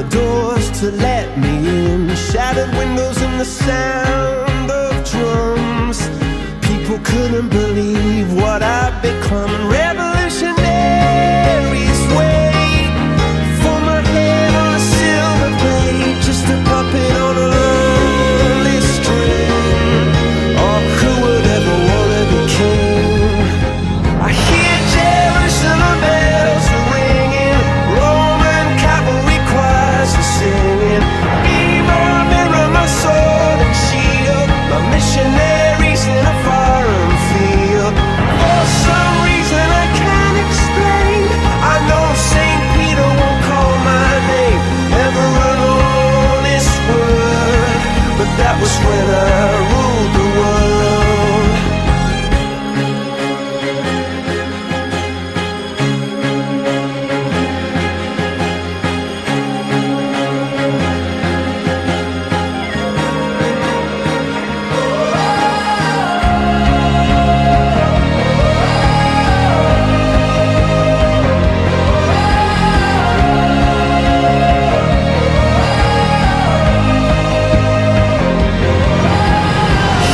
doors to let me in, shattered windows and the sound of drums. People couldn't believe what I'd become. Revolutionaries wait for my head on a silver plate, just a puppet on a lonely string. Oh, who would ever wanna be king? I hear Jerusalem bells ringing, Roman cavalry choirs are singing. Be my mirror, my sword and shield, my missionaries in a foreign field. For some reason I can't explain, I know St. Peter won't call my name, never an honest word, but that was when I ruled the world.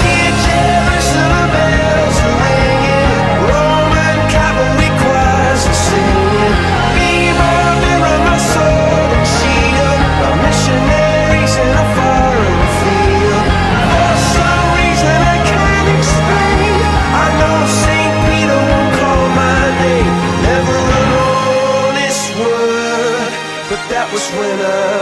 Hear Jerusalem bells ringing, Roman cavalry choirs are singing. Be my mirror, my sword and shield, my missionaries in a foreign field. For some reason I can't explain, I know St. Peter won't call my name, never an honest word, but that was when I